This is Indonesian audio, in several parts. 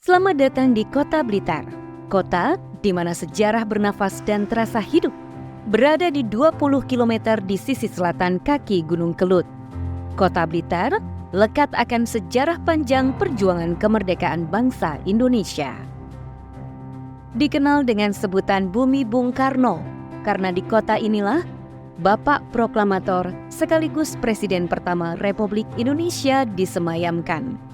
Selamat datang di Kota Blitar, kota di mana sejarah bernafas dan terasa hidup. Berada di 20 km di sisi selatan kaki Gunung Kelut. Kota Blitar lekat akan sejarah panjang perjuangan kemerdekaan bangsa Indonesia. Dikenal dengan sebutan Bumi Bung Karno, karena di kota inilah Bapak Proklamator sekaligus Presiden pertama Republik Indonesia disemayamkan.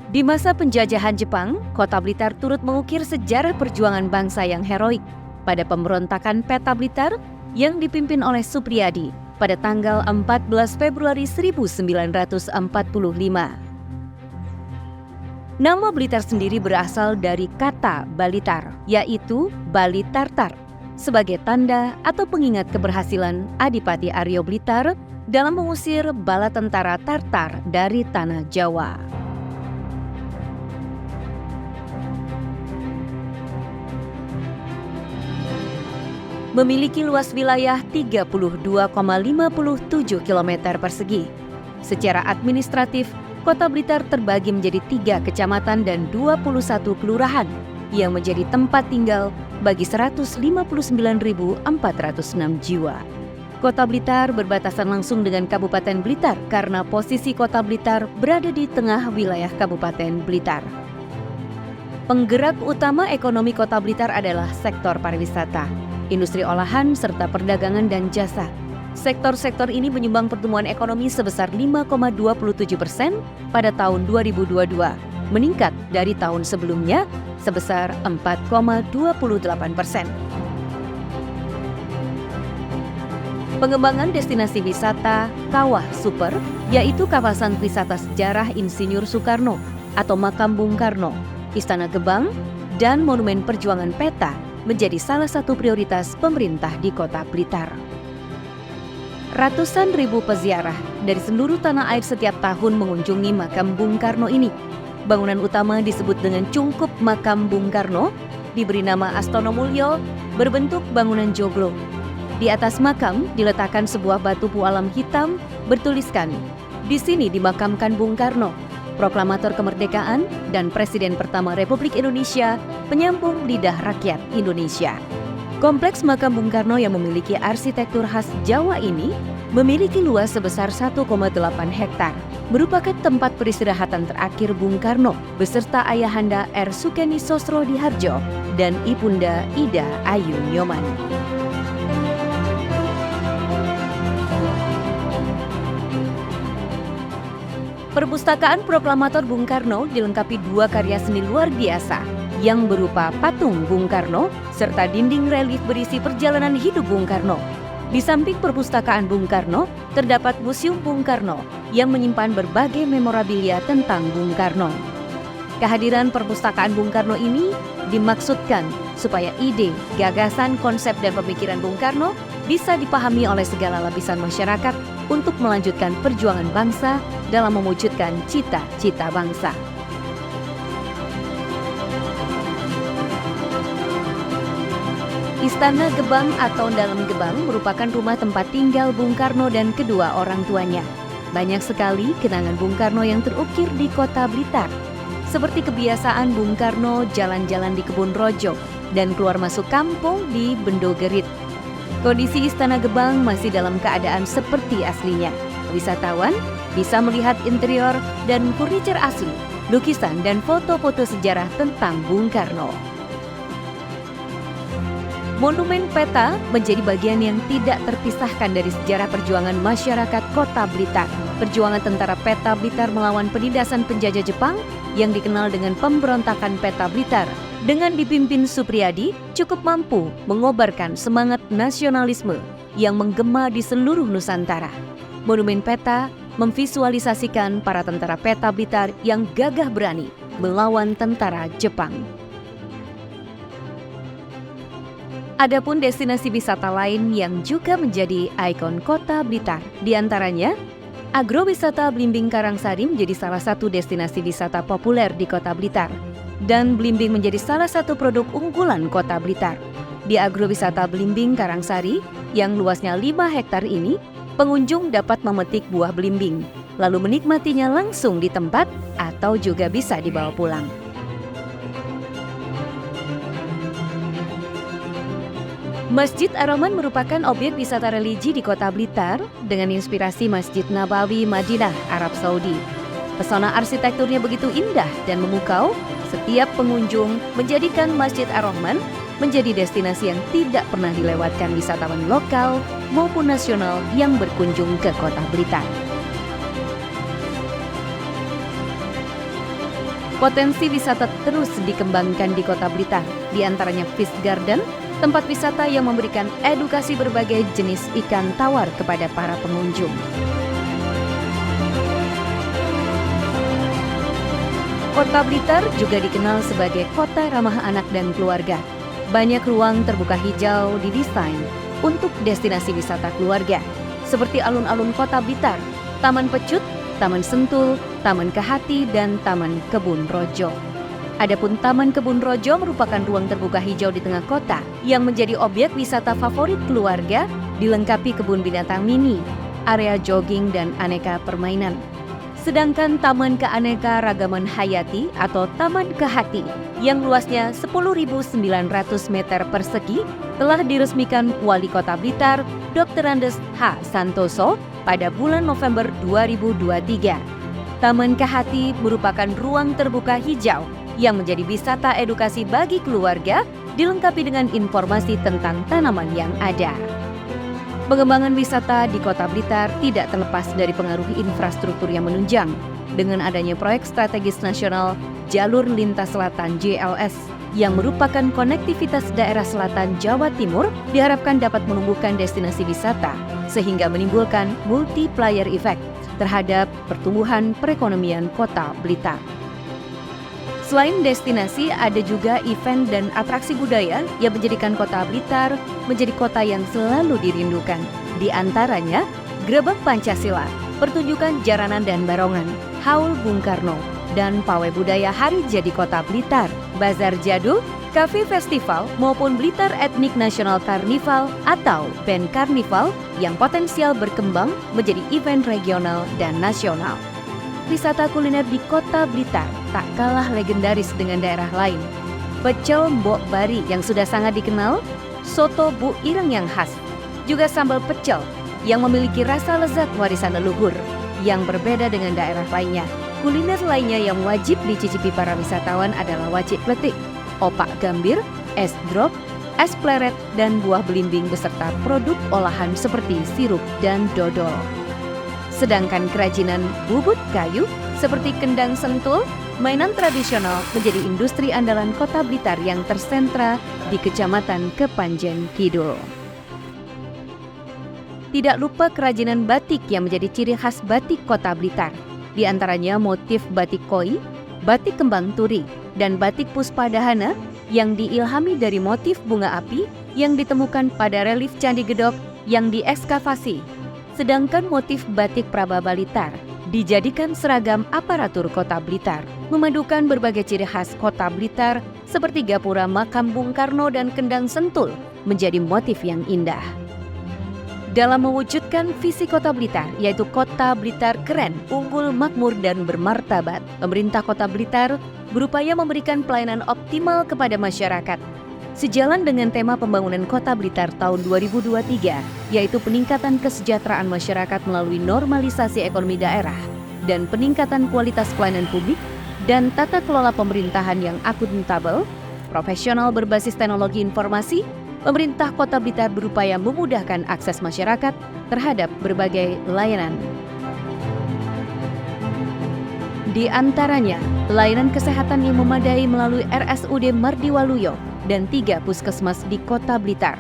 Di masa penjajahan Jepang, Kota Blitar turut mengukir sejarah perjuangan bangsa yang heroik pada pemberontakan Peta Blitar yang dipimpin oleh Suprijadi pada tanggal 14 Februari 1945. Nama Blitar sendiri berasal dari kata Balitar, yaitu Bali Tartar, sebagai tanda atau pengingat keberhasilan Adipati Aryo Blitar dalam mengusir bala tentara Tartar dari tanah Jawa. Memiliki luas wilayah 32,57 km persegi. Secara administratif, Kota Blitar terbagi menjadi 3 kecamatan dan 21 kelurahan yang menjadi tempat tinggal bagi 159.406 jiwa. Kota Blitar berbatasan langsung dengan Kabupaten Blitar karena posisi Kota Blitar berada di tengah wilayah Kabupaten Blitar. Penggerak utama ekonomi Kota Blitar adalah sektor pariwisata, industri olahan, serta perdagangan dan jasa. Sektor-sektor ini menyumbang pertumbuhan ekonomi sebesar 5,27% pada tahun 2022, meningkat dari tahun sebelumnya sebesar 4,28%. Pengembangan destinasi wisata Kawah Super, yaitu kawasan wisata sejarah Insinyur Soekarno atau Makam Bung Karno, Istana Gebang, dan Monumen Perjuangan Peta menjadi salah satu prioritas pemerintah di Kota Blitar. Ratusan ribu peziarah dari seluruh tanah air setiap tahun mengunjungi makam Bung Karno ini. Bangunan utama disebut dengan Cungkup Makam Bung Karno, diberi nama Astono Mulyo, berbentuk bangunan joglo. Di atas makam diletakkan sebuah batu pualam hitam bertuliskan, "Di sini dimakamkan Bung Karno, proklamator kemerdekaan dan Presiden pertama Republik Indonesia, penyambung lidah rakyat Indonesia." Kompleks makam Bung Karno yang memiliki arsitektur khas Jawa ini memiliki luas sebesar 1,8 hektar, merupakan tempat peristirahatan terakhir Bung Karno beserta ayahanda R. Sukeni Sosrodihardjo dan Ibunda Ida Ayu Nyoman. Perpustakaan Proklamator Bung Karno dilengkapi 2 karya seni luar biasa yang berupa patung Bung Karno serta dinding relief berisi perjalanan hidup Bung Karno. Di samping perpustakaan Bung Karno, terdapat Museum Bung Karno yang menyimpan berbagai memorabilia tentang Bung Karno. Kehadiran perpustakaan Bung Karno ini dimaksudkan supaya ide, gagasan, konsep, dan pemikiran Bung Karno bisa dipahami oleh segala lapisan masyarakat untuk melanjutkan perjuangan bangsa dalam mewujudkan cita-cita bangsa. Istana Gebang atau Dalam Gebang merupakan rumah tempat tinggal Bung Karno dan kedua orang tuanya. Banyak sekali kenangan Bung Karno yang terukir di Kota Blitar, seperti kebiasaan Bung Karno jalan-jalan di Kebun Rojo dan keluar masuk kampung di Bendogerit. Kondisi Istana Gebang masih dalam keadaan seperti aslinya. Wisatawan bisa melihat interior dan furniture asli, lukisan dan foto-foto sejarah tentang Bung Karno. Monumen Peta menjadi bagian yang tidak terpisahkan dari sejarah perjuangan masyarakat Kota Blitar. Perjuangan tentara Peta Blitar melawan penindasan penjajah Jepang yang dikenal dengan pemberontakan Peta Blitar dengan dipimpin Suprijadi cukup mampu mengobarkan semangat nasionalisme yang menggema di seluruh Nusantara. Monumen Peta memvisualisasikan para tentara Peta Blitar yang gagah berani melawan tentara Jepang. Adapun destinasi wisata lain yang juga menjadi ikon Kota Blitar, di antaranya agrowisata Blimbing Karangsari menjadi salah satu destinasi wisata populer di Kota Blitar, dan belimbing menjadi salah satu produk unggulan Kota Blitar. Di agrowisata Blimbing Karangsari yang luasnya 5 hektar ini, pengunjung dapat memetik buah belimbing, lalu menikmatinya langsung di tempat atau juga bisa dibawa pulang. Masjid Ar-Rahman merupakan objek wisata religi di Kota Blitar dengan inspirasi Masjid Nabawi Madinah, Arab Saudi. Pesona arsitekturnya begitu indah dan memukau, setiap pengunjung menjadikan Masjid Ar-Rahman menjadi destinasi yang tidak pernah dilewatkan wisatawan lokal maupun nasional yang berkunjung ke Kota Blitar. Potensi wisata terus dikembangkan di Kota Blitar, di antaranya Fish Garden, tempat wisata yang memberikan edukasi berbagai jenis ikan tawar kepada para pengunjung. Kota Blitar juga dikenal sebagai kota ramah anak dan keluarga. Banyak ruang terbuka hijau didesain untuk destinasi wisata keluarga, seperti alun-alun Kota Blitar, Taman Pecut, Taman Sentul, Taman Kehati, dan Taman Kebun Rojo. Adapun Taman Kebun Rojo merupakan ruang terbuka hijau di tengah kota yang menjadi objek wisata favorit keluarga, dilengkapi kebun binatang mini, area jogging, dan aneka permainan. Sedangkan Taman Keanekaragaman Hayati atau Taman Kehati yang luasnya 10.900 meter persegi telah diresmikan Wali Kota Blitar Dr. Andes H. Santoso pada bulan November 2023. Taman Kehati merupakan ruang terbuka hijau yang menjadi wisata edukasi bagi keluarga, dilengkapi dengan informasi tentang tanaman yang ada. Pengembangan wisata di Kota Blitar tidak terlepas dari pengaruh infrastruktur yang menunjang. Dengan adanya proyek strategis nasional Jalur Lintas Selatan JLS yang merupakan konektivitas daerah selatan Jawa Timur, diharapkan dapat menumbuhkan destinasi wisata sehingga menimbulkan multiplier effect terhadap pertumbuhan perekonomian Kota Blitar. Selain destinasi, ada juga event dan atraksi budaya yang menjadikan Kota Blitar menjadi kota yang selalu dirindukan. Di antaranya, Grebek Pancasila, pertunjukan jaranan dan barongan, Haul Bung Karno, dan pawai budaya Hari Jadi Kota Blitar, Bazar Jadul, Cafe Festival, maupun Blitar Ethnic National Carnival atau BEN Carnival yang potensial berkembang menjadi event regional dan nasional. Wisata kuliner di Kota Blitar tak kalah legendaris dengan daerah lain. Pecel Mbok Bari yang sudah sangat dikenal, soto Bu Ireng yang khas, juga sambal pecel yang memiliki rasa lezat warisan leluhur yang berbeda dengan daerah lainnya. Kuliner lainnya yang wajib dicicipi para wisatawan adalah wajik kletik, opak gambir, es drop, es pleret, dan buah belimbing beserta produk olahan seperti sirup dan dodol. Sedangkan kerajinan bubut kayu seperti kendang sentul, mainan tradisional menjadi industri andalan Kota Blitar yang tersentra di Kecamatan Kepanjen Kidul. Tidak lupa kerajinan batik yang menjadi ciri khas batik Kota Blitar. Di antaranya motif batik koi, batik kembang turi, dan batik puspadahana yang diilhami dari motif bunga api yang ditemukan pada relief Candi Gedok yang diekskavasi. Sedangkan motif batik Prababa Blitar dijadikan seragam aparatur Kota Blitar, memadukan berbagai ciri khas Kota Blitar seperti gapura makam Bung Karno dan kendang sentul menjadi motif yang indah. Dalam mewujudkan visi Kota Blitar, yaitu Kota Blitar keren, unggul, makmur, dan bermartabat, pemerintah Kota Blitar berupaya memberikan pelayanan optimal kepada masyarakat. Sejalan dengan tema pembangunan Kota Blitar tahun 2023, yaitu peningkatan kesejahteraan masyarakat melalui normalisasi ekonomi daerah dan peningkatan kualitas pelayanan publik dan tata kelola pemerintahan yang akuntabel, profesional berbasis teknologi informasi, pemerintah Kota Blitar berupaya memudahkan akses masyarakat terhadap berbagai layanan. Di antaranya, layanan kesehatan yang memadai melalui RSUD Mardiwaluyo dan 3 puskesmas di Kota Blitar.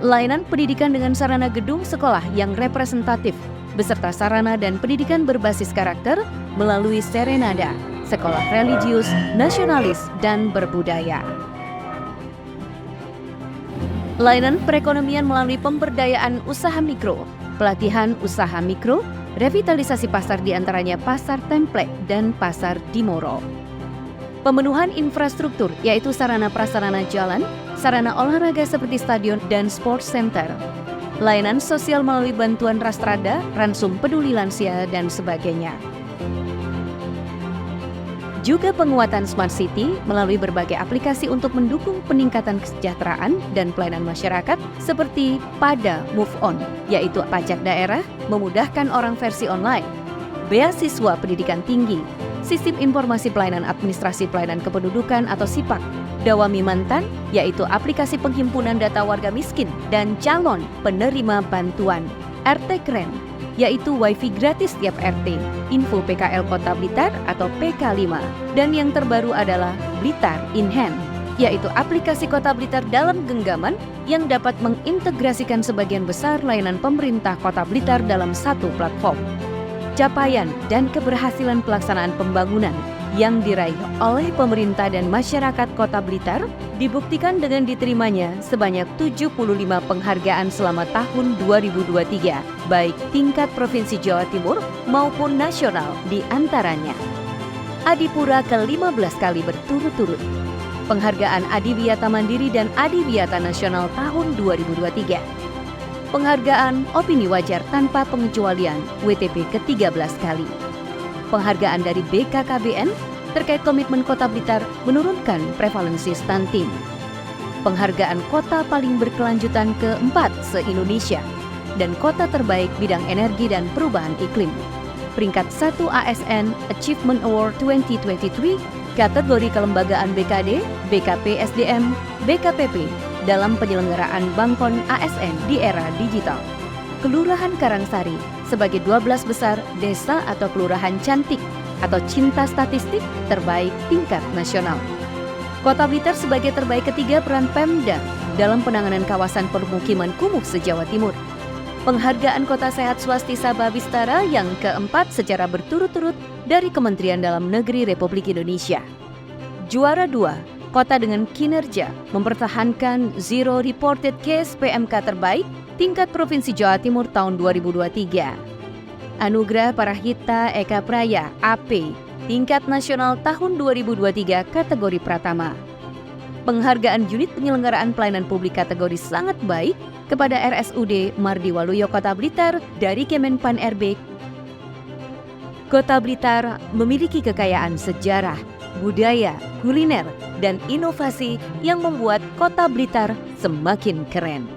Layanan pendidikan dengan sarana gedung sekolah yang representatif, beserta sarana dan pendidikan berbasis karakter melalui Serenada, sekolah religius, nasionalis, dan berbudaya. Layanan perekonomian melalui pemberdayaan usaha mikro, pelatihan usaha mikro, revitalisasi pasar di antaranya Pasar Templek dan Pasar Dimoro. Pemenuhan infrastruktur yaitu sarana prasarana jalan, sarana olahraga seperti stadion dan sports center. Layanan sosial melalui bantuan Rastrada, Ransum Peduli Lansia, dan sebagainya. Juga penguatan Smart City melalui berbagai aplikasi untuk mendukung peningkatan kesejahteraan dan pelayanan masyarakat seperti Pada Move On, yaitu pajak daerah, memudahkan orang versi online, beasiswa pendidikan tinggi, Sistem Informasi Pelayanan Administrasi Pelayanan Kependudukan atau SIPAK, Dawami Mantan, yaitu aplikasi penghimpunan data warga miskin dan calon penerima bantuan, RT Keren, yaitu WiFi gratis tiap RT, Info PKL Kota Blitar atau PK5, dan yang terbaru adalah Blitar in Hand, yaitu aplikasi Kota Blitar dalam genggaman yang dapat mengintegrasikan sebagian besar layanan pemerintah Kota Blitar dalam satu platform. Capaian dan keberhasilan pelaksanaan pembangunan yang diraih oleh pemerintah dan masyarakat Kota Blitar dibuktikan dengan diterimanya sebanyak 75 penghargaan selama tahun 2023, baik tingkat Provinsi Jawa Timur maupun nasional di antaranya. Adipura ke-15 kali berturut-turut. Penghargaan Adiwiyata Mandiri dan Adiwiyata Nasional tahun 2023. Penghargaan Opini Wajar Tanpa Pengecualian WTP ke-13 kali. Penghargaan dari BKKBN terkait komitmen Kota Blitar menurunkan prevalensi stunting. Penghargaan Kota Paling Berkelanjutan ke-4 se-Indonesia dan Kota Terbaik Bidang Energi dan Perubahan Iklim. Peringkat 1 ASN Achievement Award 2023 kategori kelembagaan BKD, BKP SDM, BKPP dalam penyelenggaraan Bangkon ASN di era digital. Kelurahan Karangsari sebagai 12 besar desa atau kelurahan cantik atau cinta statistik terbaik tingkat nasional. Kota Blitar sebagai terbaik ketiga peran Pemda dalam penanganan kawasan permukiman kumuh se-Jawa Timur. Penghargaan Kota Sehat Swastisa Babistara yang keempat secara berturut-turut dari Kementerian Dalam Negeri Republik Indonesia. Juara 2, kota dengan kinerja mempertahankan Zero Reported Case PMK terbaik tingkat Provinsi Jawa Timur tahun 2023. Anugerah Parahita Eka Praya AP tingkat nasional tahun 2023 kategori Pratama. Penghargaan unit penyelenggaraan pelayanan publik kategori sangat baik kepada RSUD Mardi Waluyo Kota Blitar dari Kemenpan RB. Kota Blitar memiliki kekayaan sejarah, budaya, kuliner, dan inovasi yang membuat Kota Blitar semakin keren.